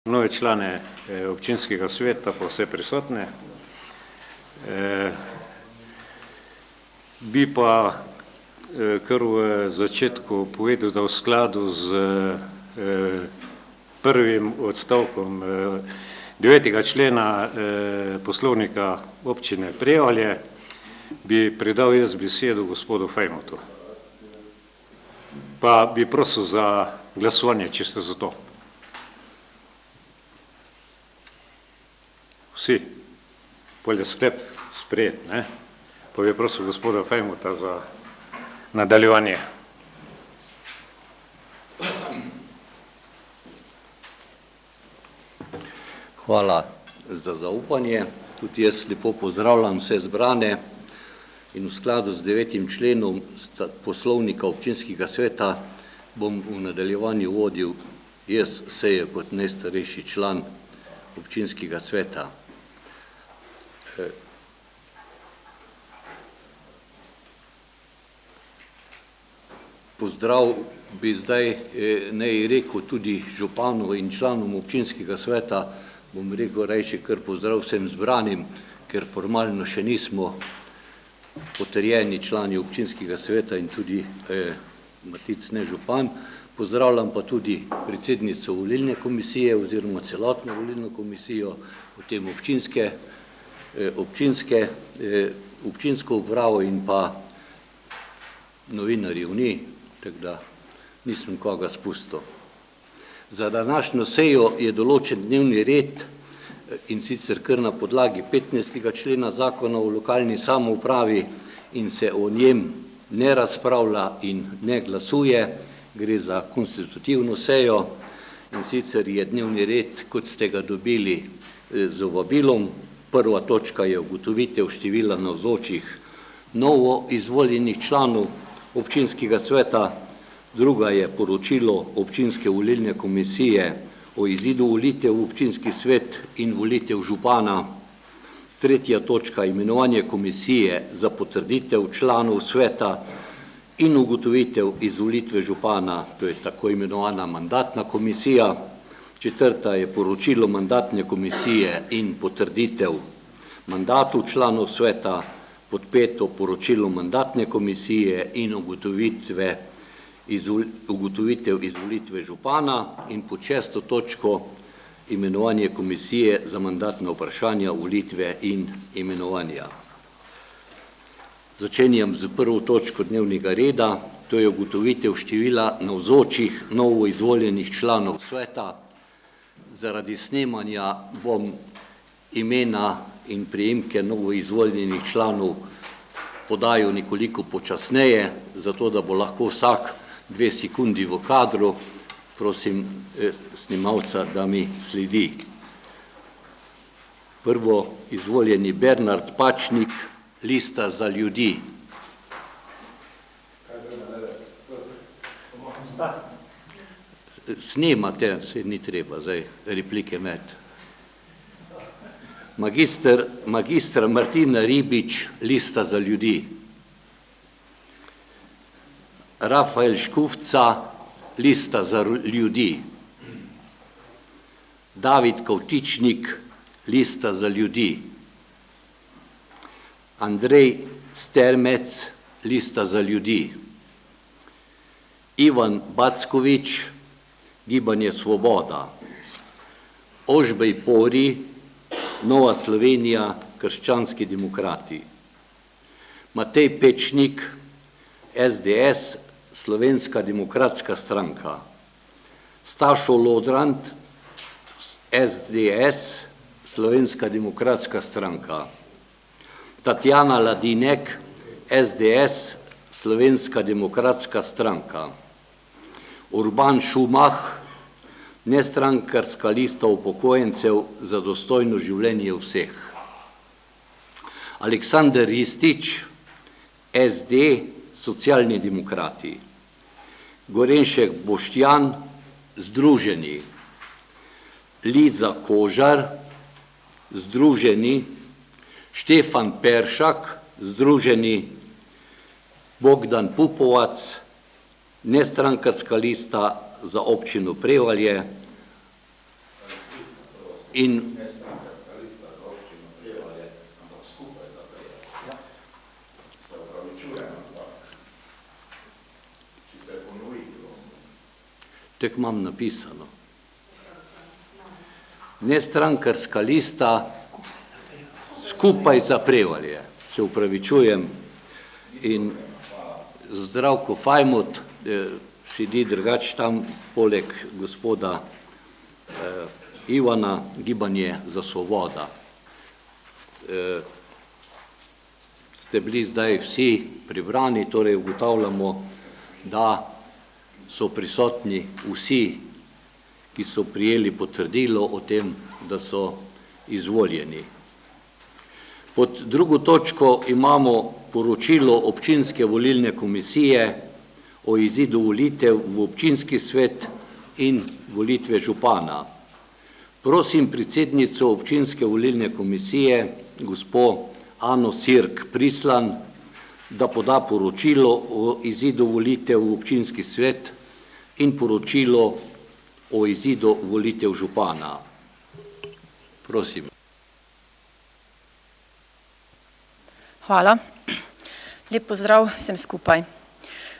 nove člane občinskega sveta, pa vse prisotne. Bi pa kar v začetku povedal, da v skladu z prvim odstavkom 9. člena poslovnika občine Prevalje bi predal jaz besedo gospodu Fejmotu. Pa bi prosil za glasovanje, če ste za to. Vsi. Bolje sklep sprejet, ne? Pa bi prosil gospoda Fejmota za nadaljevanje. Hvala za zaupanje. Tudi jaz lepo pozdravljam vse zbrane in v skladu z 9. členom poslovnika občinskega sveta bom v nadaljevanju vodil jaz sejo kot najstarejši član občinskega sveta. Pozdrav bi zdaj naj rekel tudi županu in članom občinskega sveta, bom rekel rajši kar pozdrav vsem zbranim, ker formalno še nismo potrjeni člani občinskega sveta in tudi Matic ne župan. Pozdravljam pa tudi predsednico volilne komisije oziroma celotno volilno komisijo, potem občinsko upravo in pa novinarjev ni, tako da nisem koga spustil. Za današnjo sejo je določen dnevni red in sicer kar na podlagi 15. člena zakona o lokalni samoupravi in se o njem ne razpravlja in ne glasuje, gre za konstitutivno sejo in sicer je dnevni red, kot ste ga dobili z vabilom. Prva točka je ugotovitev števila navzočih novo izvoljenih članov občinskega sveta, druga je poročilo občinske volilne komisije o izidu volitev v občinski svet in volitev župana, tretja točka imenovanje komisije za potrditev članov sveta in ugotovitev izvolitve župana, to je tako imenovana mandatna komisija, četrta je poročilo mandatne komisije in potrditev mandatov članov sveta, pod peto poročilo mandatne komisije in ugotovitev izvolitve župana in pod šesto točko imenovanje komisije za mandatna vprašanja, volitve in imenovanja. Začenjam z prvo točko dnevnega reda, to je ugotovitev števila navzočih novo izvoljenih članov sveta. Zaradi snemanja bom imena in priimke novo izvoljenih članov podajal nekoliko počasneje, zato da bo lahko vsak 2 sekundi v kadru. Prosim snimalca, da mi sledi. Prvo izvoljeni Bernard Pačnik, Lista za ljudi. Snemate, se ni treba, zdaj replike med. Magister Martina Ribič, Lista za ljudi. Rafael Škufca, Lista za ljudi. David Kavtičnik, Lista za ljudi. Andrej Stermec, Lista za ljudi. Ivan Backovič, Gibanje Svoboda. Ožbej Pori, Nova Slovenija, Krščanski demokrati. Matej Pečnik, SDS, Slovenska demokratska stranka. Stašo Lodrand, SDS, Slovenska demokratska stranka. Tatjana Ladinek, SDS, Slovenska demokratska stranka. Urban Šumah, Nestrankarska lista upokojencev za dostojno življenje vseh. Aleksander Ristič, SD, Socialni demokrati. Gorenšek Boštjan, Združeni. Liza Kožar, Združeni. Štefan Peršak, Združeni. Bogdan Pupovac, Nestrankarska lista za občino Prevalje. In tako imam napisano. Nestrankarska lista skupaj za Prevalje, se upravičujem. In Zdravko Fajmut sedi drugače tam poleg gospoda Ivana, Gibanje za svoboda. Ste bili zdaj vsi pribrani, torej ugotavljamo, da so prisotni vsi, ki so prijeli potrdilo o tem, da so izvoljeni. Pod drugo točko imamo poročilo občinske volilne komisije o izidu volitev v občinski svet in volitve župana. Prosim predsednico občinske volilne komisije, gospo Ano Sirk Prislan, da poda poročilo o izidu volitev v občinski svet in poročilo o izidu volitev župana. Prosim. Hvala. Lep pozdrav vsem skupaj.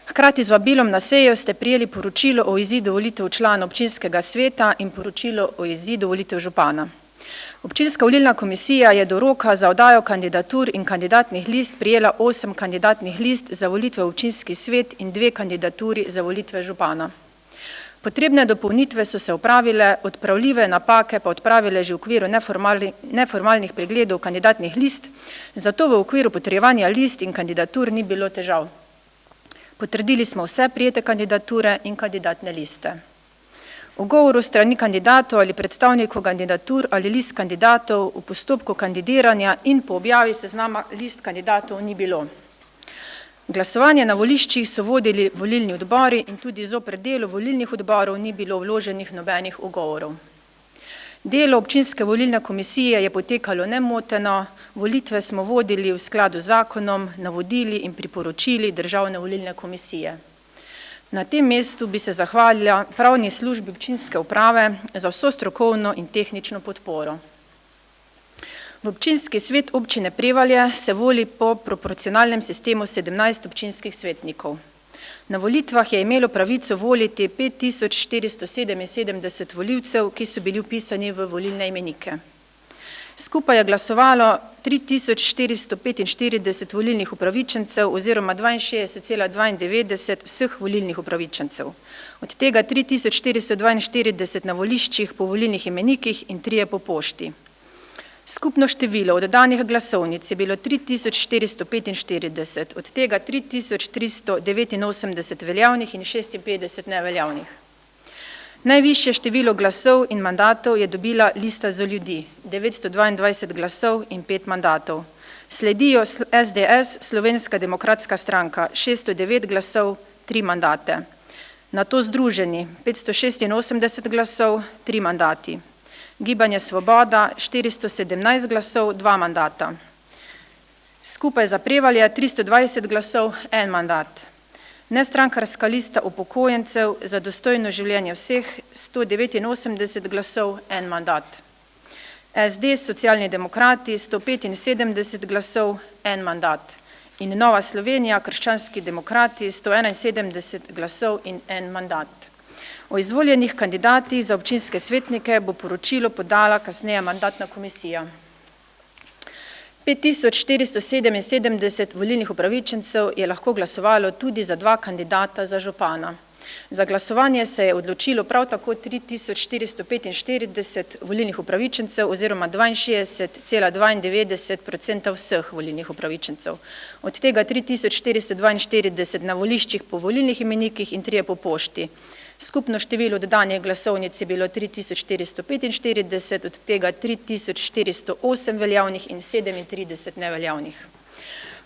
Hkrati z vabilom na sejo ste prijeli poročilo o izidu volitev članov občinskega sveta in poročilo o izidu volitev župana. Občinska volilna komisija je do roka za oddajo kandidatur in kandidatnih list prijela 8 kandidatnih list za volitve v občinski svet in 2 kandidaturi za volitve župana. Potrebne dopolnitve so se opravile, odpravljive napake pa odpravile že v okviru neformalnih pregledov kandidatnih list, zato v okviru potrjevanja list in kandidatur ni bilo težav. Potrdili smo vse prijete kandidature in kandidatne liste. V govoru strani kandidatov ali predstavnikov kandidatur ali list kandidatov v postopku kandidiranja in po objavi seznama list kandidatov ni bilo. Glasovanje na voliščih so vodili volilni odbori in tudi zoper delo volilnih odborov ni bilo vloženih nobenih ugovorov. Delo občinske volilne komisije je potekalo nemoteno, volitve smo vodili v skladu z zakonom, navodili in priporočili Državne volilne komisije. Na tem mestu bi se zahvalila pravni službi občinske uprave za vso strokovno in tehnično podporo. V občinski svet občine Prevalje se voli po proporcionalnem sistemu 17 občinskih svetnikov. Na volitvah je imelo pravico voliti 5477 volivcev, ki so bili vpisani v volilne imenike. Skupaj je glasovalo 3445 volilnih upravičencev oziroma 62,92% vseh volilnih upravičencev. Od tega 3442 na voliščih po volilnih imenikih in 3 po pošti. Skupno število oddanih glasovnic je bilo 3445, od tega 3389 veljavnih in 56 neveljavnih. Najvišje število glasov in mandatov je dobila Lista za ljudi, 922 glasov in 5 mandatov. Sledijo SDS, Slovenska demokratska stranka, 609 glasov, 3 mandate. Nato Združeni, 586 glasov, 3 mandati. Gibanje Svoboda, 417 glasov, 2 mandata. Skupaj za Prevalje 320 glasov, 1 mandat. Nestrankarska lista upokojencev za dostojno življenje vseh, 189 glasov, 1 mandat. SD, Socialni demokrati, 175 glasov, 1 mandat. In Nova Slovenija, Krščanski demokrati, 171 glasov in 1 mandat. O izvoljenih kandidatih za občinske svetnike bo poročilo podala kasneje mandatna komisija. 5477 volilnih upravičencev je lahko glasovalo tudi za 2 kandidata za župana. Za glasovanje se je odločilo prav tako 3445 volilnih upravičencev oziroma 62,92% vseh volilnih upravičencev. Od tega 3442 na voliščih po volilnih imenikih in 3 po pošti. Skupno število oddanih glasovnic je bilo 3445, od tega 3408 veljavnih in 37 neveljavnih.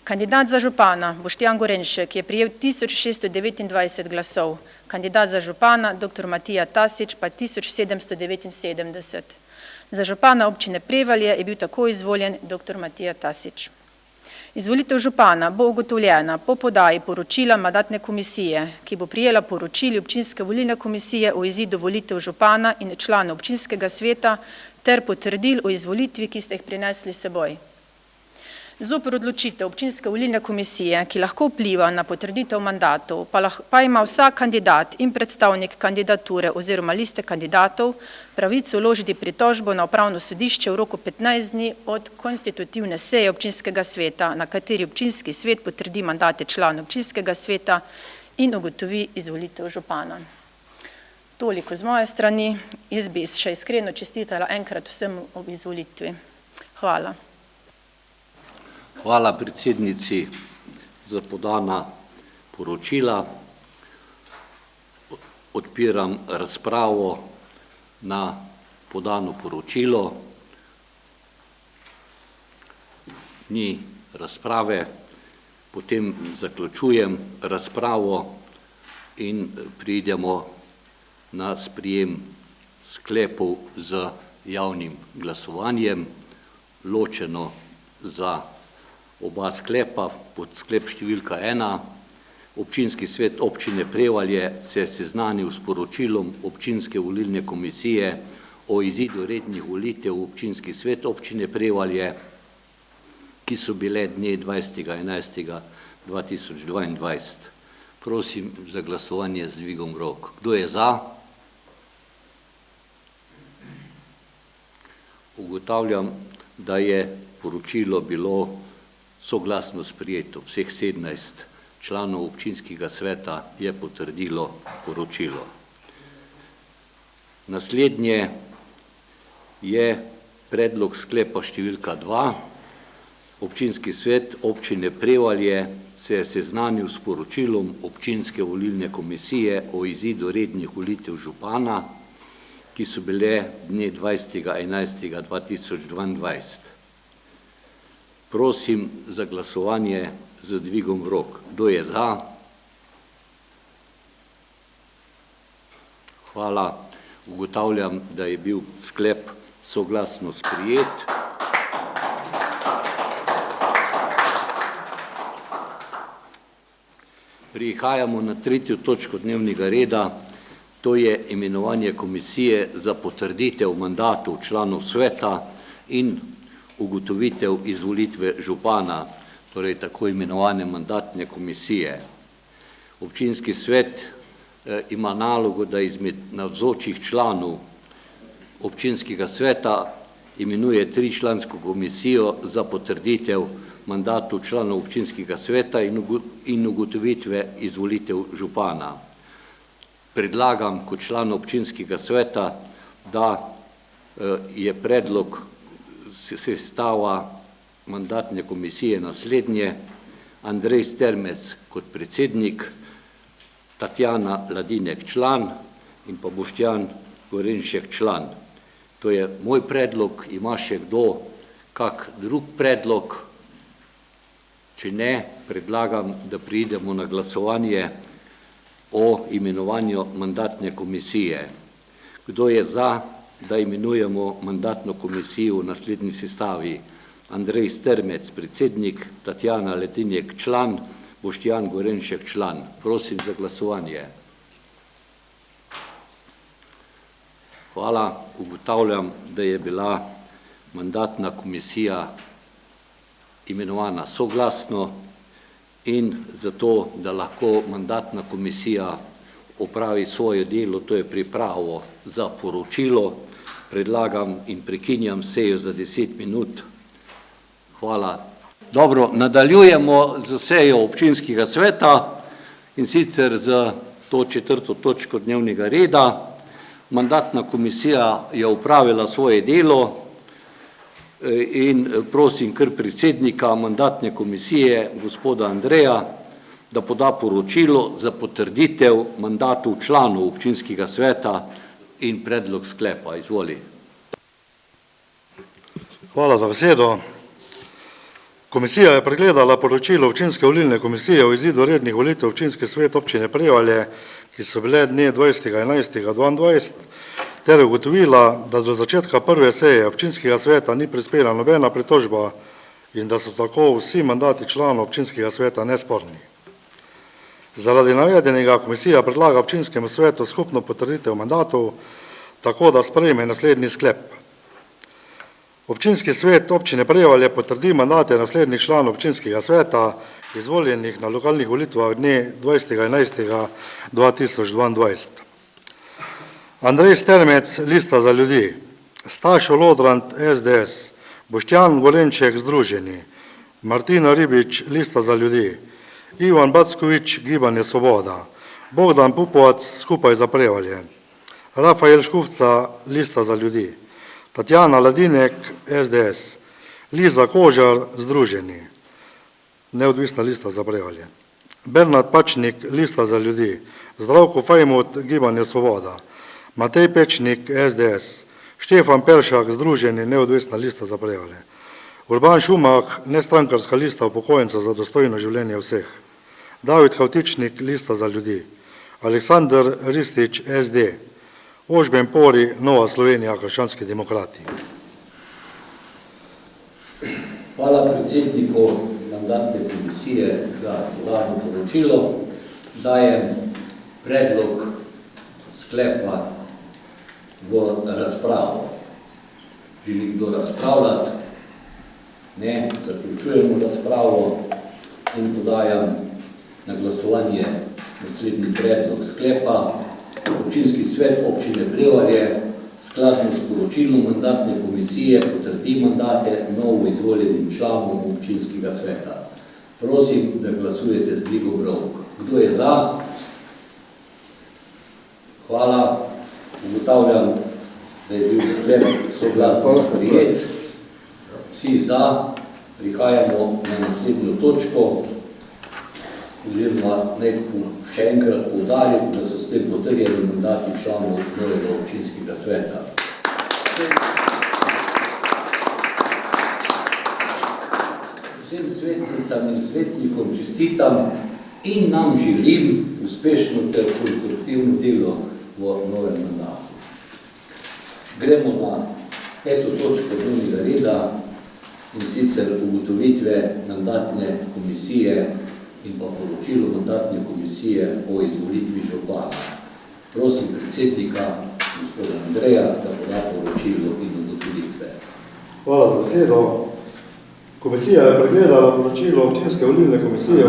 Kandidat za župana Boštjan Gorenšek je prijel 1629 glasov, kandidat za župana dr. Matija Tasič pa 1779. Za župana občine Prevalje je bil tako izvoljen dr. Matija Tasič. Izvolitev župana bo ugotovljena po podaji poročila mandatne komisije, ki bo prijela poročili občinske volilne komisije o izidu volitev župana in članov občinskega sveta ter potrdil o izvolitvi, ki ste jih prinesli s seboj. Zoper odločitev občinske volilne komisije, ki lahko vpliva na potrditev mandatov, pa ima vsak kandidat in predstavnik kandidature oziroma liste kandidatov pravico vložiti pritožbo na upravno sodišče v roku 15 dni od konstitutivne seje občinskega sveta, na kateri občinski svet potrdi mandate članov občinskega sveta in ugotovi izvolitev župana. Toliko z moje strani, jaz bi še iskreno čestitala enkrat vsem ob izvolitvi. Hvala. Hvala predsednici za podana poročila. Odpiram razpravo na podano poročilo. Ni razprave, potem zaključujem razpravo in pridemo na sprejem sklepov z javnim glasovanjem, ločeno za oba sklepa. Pod sklep številka 1. Občinski svet občine Prevalje se je seznanil s poročilom občinske volilne komisije o izidu rednih volitev v občinski svet občine Prevalje, ki so bile dne 20.11.2022. Prosim za glasovanje z dvigom rok. Kdo je za? Ugotavljam, da je poročilo bilo soglasno sprejeto. Vseh 17 članov občinskega sveta je potrdilo poročilo. Naslednje je predlog sklepa številka 2. Občinski svet občine Prevalje se je seznanil s poročilom občinske volilne komisije o izidu rednih volitev župana, ki so bile dne 20.11.2022. Prosim za glasovanje z dvigom rok. Kdo je za? Hvala. Ugotavljam, da je bil sklep soglasno sprejet. Prihajamo na 3. točko dnevnega reda, to je imenovanje komisije za potrditev mandatov članov sveta in ugotovitev izvolitve župana, torej tako imenovane mandatne komisije. Občinski svet ima nalogo, da izmed navzočih članov občinskega sveta imenuje 3-člansko komisijo za potrditev mandatov članov občinskega sveta in ugotovitve izvolitev župana. Predlagam kot član občinskega sveta, da je predlog sestava mandatne komisije naslednje: Andrej Strmec kot predsednik, Tatjana Ladinek član in pa Boštjan Gorenšek član. To je moj predlog. Ima še kdo kak drug predlog? Če ne, predlagam, da pridemo na glasovanje o imenovanju mandatne komisije. Kdo je za, da imenujemo mandatno komisijo v naslednji sestavi? Andrej Strmec, predsednik, Tatjana Ladinek član, Boštjan Gorenšek član. Prosim za glasovanje. Hvala. Ugotavljam, da je bila mandatna komisija imenovana soglasno in zato, da lahko mandatna komisija opravi svoje delo, to je pripravo za poročilo, predlagam in prekinjam sejo za 10 minut. Hvala. Dobro, nadaljujemo z sejo občinskega sveta in sicer z to 4. točko dnevnega reda. Mandatna komisija je opravila svoje delo in prosim kar predsednika mandatne komisije, gospoda Andreja, da poda poročilo za potrditev mandatov članov občinskega sveta in predlog sklepa. Izvoli. Hvala za besedo. Komisija je pregledala poročilo občinske volilne komisije o izidu rednih volitev občinski svet občine Prevalje, ki so bile dne 20.11.2022, ter ugotovila, da do začetka prve seje občinskega sveta ni prispela nobena pritožba in da so tako vsi mandati članov občinskega sveta nesporni. Zaradi navedenega komisija predlaga občinskemu svetu skupno potrditev mandatov, tako da sprejme naslednji sklep. Občinski svet občine Prevalje potrdi mandate naslednjih članov občinskega sveta, izvoljenih na lokalnih volitvah dne 20.11.2022. Andrej Stermec, Lista za ljudi, Stašo Lodrant, SDS, Boštjan Gorenček, Združeni, Martina Ribič, Lista za ljudi, Ivan Backovič, Gibanje Svoboda, Bogdan Pupovac, Skupaj za Prevalje, Rafael Škufca, Lista za ljudi, Tatjana Ladinek, SDS, Liza Kožar, Združeni, Neodvisna lista za Prevalje, Bernard Pačnik, Lista za ljudi, Zdravko Fajmut, Gibanje Svoboda, Matej Pečnik, SDS, Štefan Peršak, Združeni, Neodvisna lista za Prevalje, Urban Šumah, Nestrankarska lista upokojencev za dostojno življenje vseh, David Kavtičnik, Lista za ljudi, Aleksandar Ristič, SD, Ožben Pori, Nova Slovenija, Krščanski demokrati. Hvala predsedniku mandatne komisije za podano poročilo. Dajem predlog sklepa v razpravo. Želi kdo razpravljati? Ne, zaključujemo razpravo in podajam na glasovanje naslednji predlog sklepa. Občinski svet občine Prevalje skladno s poročilom mandatne komisije potrdi mandate novo izvoljenim članom občinskega sveta. Prosim, da glasujete z dvigom rok. Kdo je za? Hvala. Ugotavljam, da je bil sklep soglasno sprejet. Vsi za. Prihajamo na naslednjo točko. Oziroma naj še enkrat poudarim, da so s tem potrjeni mandati članov novega občinskega sveta. Vsem svetnicam in svetnikom čestitam in nam želim uspešno ter konstruktivno delo v novem mandatu. Gremo na 5. točko dnevnega reda in sicer ugotovitve mandatne komisije in pa poročilo mandatne komisije o izvolitvi župana. Prosim predsednika, gospoda Andreja, da poda poročilo in ugotovitve. Hvala za besedo. Komisija je pregledala poročilo občinske volilne komisije.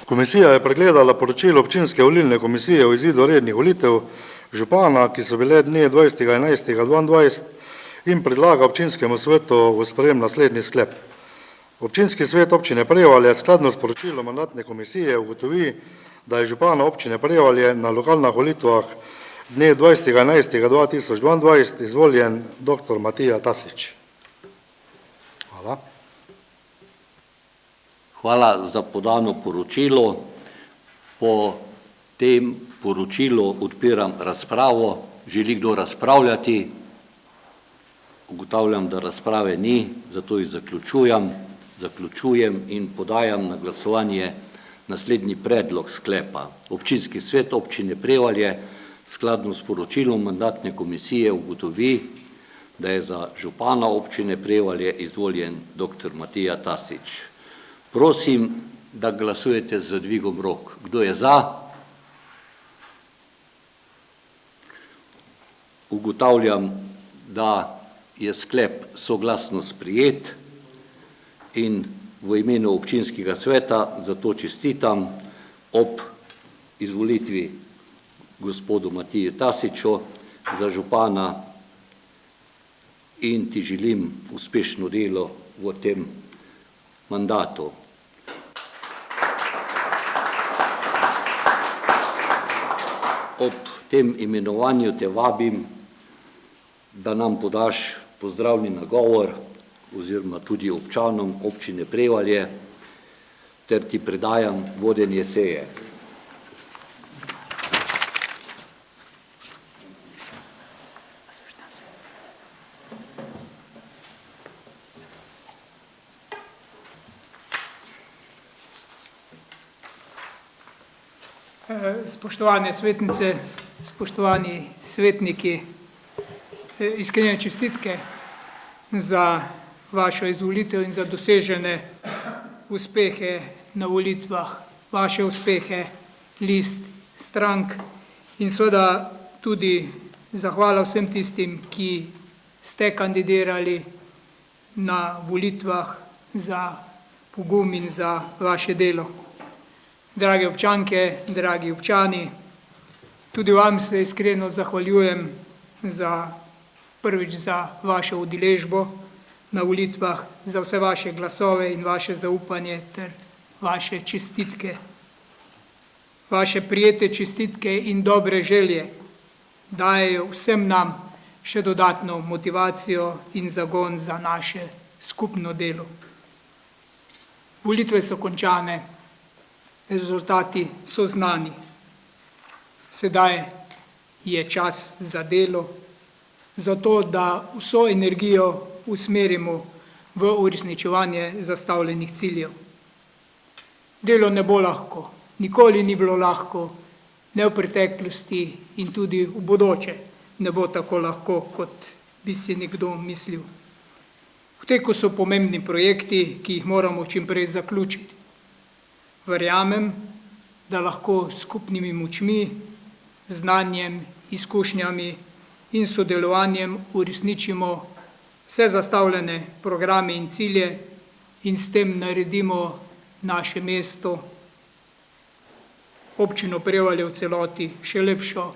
Komisija je pregledala poročilo občinske volilne komisije o izidu rednih volitev župana, ki so bile dne 20.11.2022 in predlaga občinskemu svetu v sprejem naslednji sklep. Občinski svet občine Prevalje skladno s poročilom mandatne komisije ugotovi, da je župana občine Prevalje na lokalnih volitvah dne 20.11.2022 izvoljen dr. Matija Tasič. Hvala. Hvala za podano poročilo. Po tem poročilu odpiram razpravo. Želi kdo razpravljati? Ugotavljam, da razprave ni, zato jih zaključujem in podajam na glasovanje naslednji predlog sklepa. Občinski svet občine Prevalje skladno s poročilom mandatne komisije ugotovi, da je za župana občine Prevalje izvoljen dr. Matija Tasič. Prosim, da glasujete z dvigom rok. Kdo je za? Ugotavljam, da je sklep soglasno sprejet in v imenu občinskega sveta zato čestitam ob izvolitvi gospodu Matiju Tasiču za župana in ti želim uspešno delo v tem mandatu. Ob tem imenovanju te vabim, da nam podaš pozdravni nagovor oziroma tudi občanom občine Prevalje, ter ti predajam vodenje seje. Spoštovane svetnice, spoštovani svetniki, iskrene čestitke za vašo izvolitev in za dosežene uspehe na volitvah, vaše uspehe, list, strank in seveda tudi zahvala vsem tistim, ki ste kandidirali na volitvah za pogum in za vaše delo. Drage občanke, dragi občani, tudi vam se iskreno zahvaljujem prvič za vašo udeležbo na volitvah, za vse vaše glasove in vaše zaupanje ter vaše čestitke. Vaše prijete čestitke in dobre želje dajejo vsem nam še dodatno motivacijo in zagon za naše skupno delo. Volitve so končane, rezultati so znani. Sedaj je čas za delo, zato da vso energijo usmerimo v uresničevanje zastavljenih ciljev. Delo ne bo lahko, nikoli ni bilo lahko, ne v preteklosti in tudi v bodoče ne bo tako lahko, kot bi si nekdo mislil. V teku so pomembni projekti, ki jih moramo čim prej zaključiti. Verjamem, da lahko s skupnimi močmi, znanjem, izkušnjami in sodelovanjem uresničimo vse zastavljene programe in cilje in s tem naredimo naše mesto, občino Prevalje v celoti, še lepšo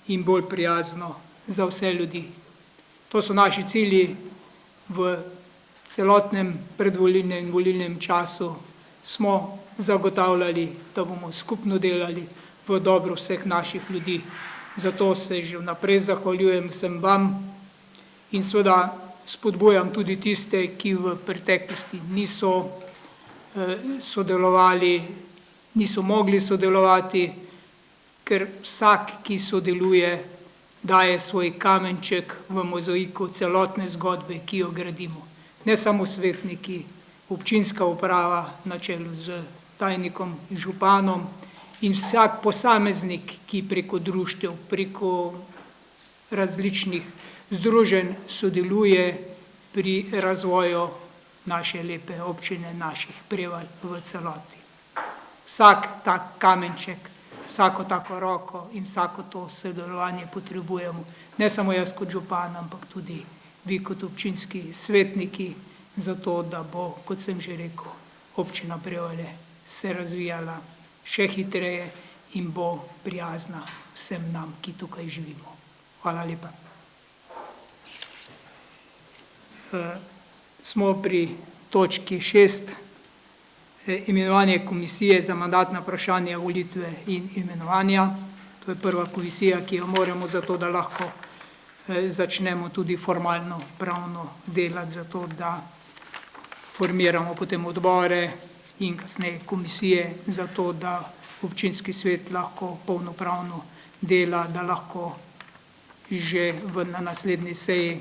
in bolj prijazno za vse ljudi. To so naši cilji. V celotnem predvolilnem in volilnem času smo zagotavljali, da bomo skupno delali v dobro vseh naših ljudi. Zato se že vnaprej zahvaljujem vsem vam in seveda spodbujam tudi tiste, ki v preteklosti niso sodelovali, niso mogli sodelovati, ker vsak, ki sodeluje, daje svoj kamenček v mozaiku celotne zgodbe, ki jo gradimo. Ne samo svetniki, občinska uprava na čelu z tajnikom, županom in vsak posameznik, ki preko društev, preko različnih združenj sodeluje pri razvoju naše lepe občine, naših Prevalj v celoti. Vsak tak kamenček, vsako tako roko in vsako to sodelovanje potrebujemo. Ne samo jaz kot župan, ampak tudi vi kot občinski svetniki, zato da bo, kot sem že rekel, občina Prevalje se razvijala še hitreje in bo prijazna vsem nam, ki tukaj živimo. Hvala lepa. Smo pri točki 6. Imenovanje komisije za mandatna vprašanja, volitve in imenovanja. To je prva komisija, ki jo moramo zato, da lahko začnemo tudi formalno pravno delati, zato da formiramo potem odbore in kasneje komisije, zato da občinski svet lahko polnopravno dela, da lahko že na naslednji seji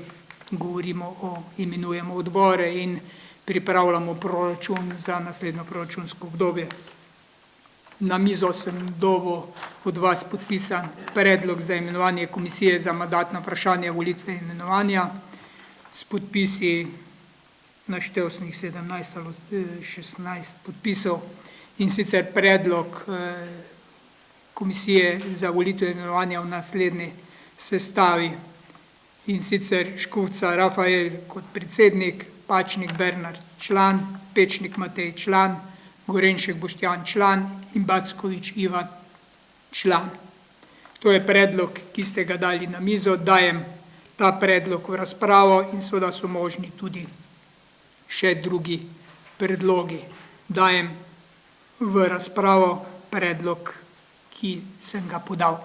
govorimo o imenujemo odbore in pripravljamo proračun za naslednjo proračunsko obdobje. Na mizo sem dobil od vas podpisan predlog za imenovanje komisije za mandatna vprašanja, volitve in imenovanja s podpisi, naštel sem jih 17 ali 16 podpisov, in sicer predlog komisije za volitve in imenovanja v naslednji sestavi, in sicer Škuca Rafael kot predsednik, Pačnik Bernard član, Pečnik Matej član, Gorenšek Boštjan član in Backovič Ivan član. To je predlog, ki ste ga dali na mizo. Dajem ta predlog v razpravo in seveda so možni tudi še drugi predlogi. Dajem v razpravo predlog, ki sem ga podal.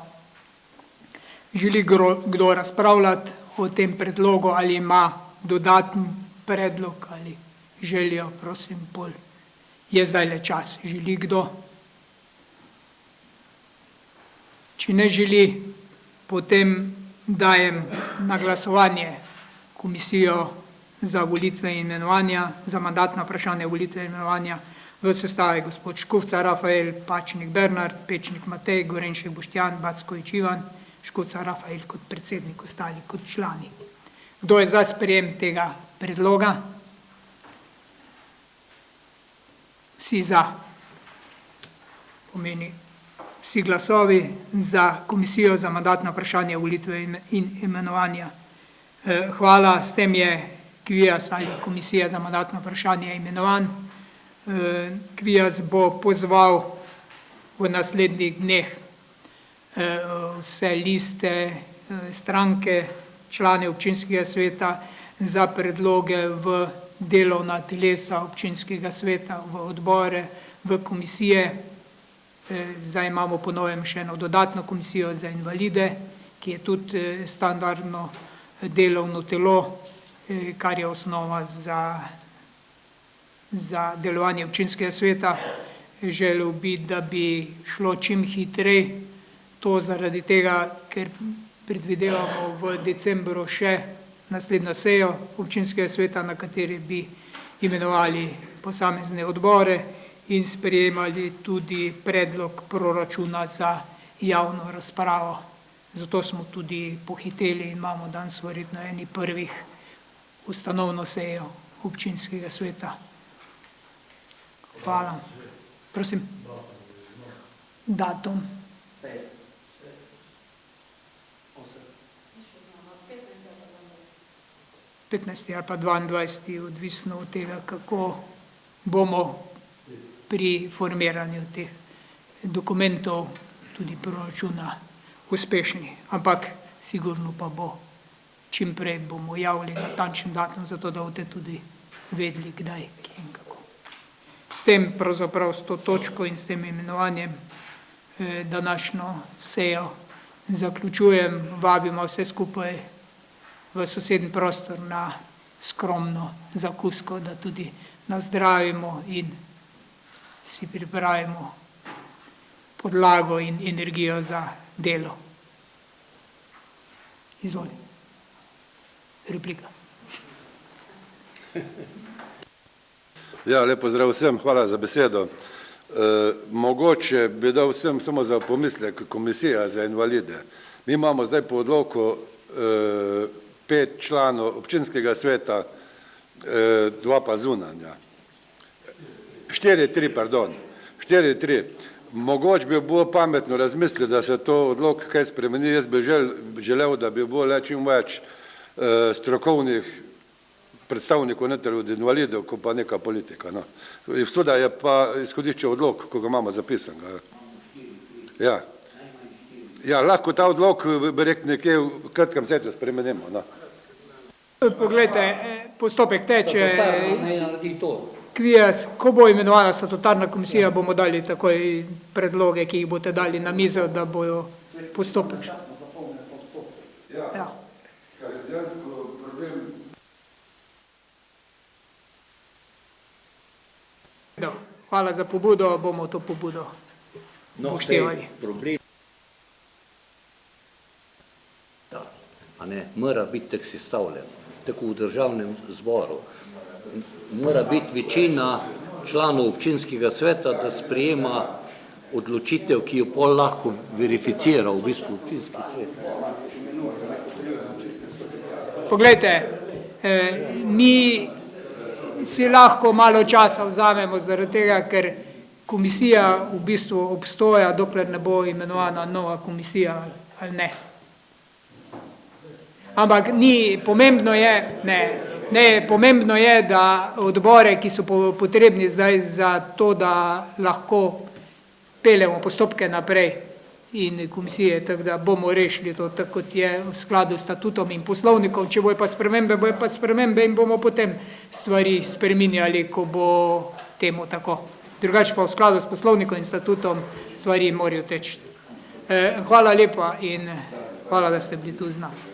Želi kdo razpravljati o tem predlogu ali ima dodaten predlog ali željo, prosim, pol. Je zdaj le čas. Želi kdo? Če ne želi, potem dajem na glasovanje komisijo za volitve in imenovanja, za mandatna vprašanja, volitve in imenovanja v sestavi gospod Škuca Rafael, Pačnik Bernard, Pečnik Matej, Gorenšek Boštjan, Backovič Ivan, Škuca Rafael kot predsednik, ostali kot člani. Kdo je za sprejem tega predloga? Vsi za. Pomeni vsi glasovi za komisijo za mandatna vprašanja, volitve in imenovanja. Hvala, s tem je KVIAZ ali komisija za mandatna vprašanja imenovan. KVIAZ bo pozval v naslednjih dneh vse liste, stranke, člane občinskega sveta za predloge v delovna telesa občinskega sveta, v odbore, v komisije. Zdaj imamo po novem še eno dodatno komisijo za invalide, ki je tudi standardno delovno telo, kar je osnova za delovanje občinskega sveta. Želel bi, da bi šlo čim hitreje, to zaradi tega, ker predvidevamo v decembru še naslednjo sejo občinskega sveta, na kateri bi imenovali posamezne odbore in sprejemali tudi predlog proračuna za javno razpravo. Zato smo tudi pohiteli in imamo danes verjetno eni prvih ustanovno sejo občinskega sveta. Hvala. Prosim. Datum. 15. ali pa 22. odvisno od tega, kako bomo pri formiranju teh dokumentov tudi proračuna uspešni. Ampak sigurno pa bo čim prej bomo javili natančen datum, zato da boste tudi vedeli, kdaj, kje in kako. S tem pravzaprav s to točko in s tem imenovanjem današnjo sejo zaključujem, vabimo vse skupaj v sosednji prostor na skromno zakusko, da tudi nazdravimo in si pripravimo podlago in energijo za delo. Izvoli. Replika. Ja, lep pozdrav vsem, hvala za besedo. Mogoče bi dal vsem samo za pomislek komisija za invalide. Mi imamo zdaj po odloku 5 članov občinskega sveta, 2 pa zunanja. 4-3. Mogoče bi bilo pametno razmisliti, da se to odlok kaj spremeni. Jaz bi želel, da bi bilo čim več strokovnih predstavnikov od invalidov, ko pa neka politika. Vseda je pa izhodišče odlok, ko ga imamo zapisan. Ja, lahko ta odlok, bi rekel, nekje v kratkem času spremenimo. Poglejte, postopek teče. KVIAZ, ko bo imenovana statutarna komisija, bomo dali takoj predloge, ki jih boste dali na mizo, da bojo postopek. Ja. Hvala za pobudo, bomo to pobudo upoštevali. Mora biti tako sestavljen, tako v državnem zboru. Mora biti večina članov občinskega sveta, da sprejema odločitev, ki jo pol lahko verificira v bistvu občinski svet. Poglejte, mi si lahko malo časa vzamemo zaradi tega, ker komisija v bistvu obstoja, dokler ne bo imenovana nova komisija ali ne. Ampak pomembno je, da odbore, ki so potrebni zdaj za to, da lahko peljemo postopke naprej in komisije, tako da bomo rešili to, tako kot je v skladu s statutom in poslovnikom. Če bojo pa spremembe in bomo potem stvari spreminjali, ko bo temu tako. Drugače pa v skladu s poslovnikom in statutom stvari morajo teči. Hvala lepa in hvala, da ste bili tu z nami.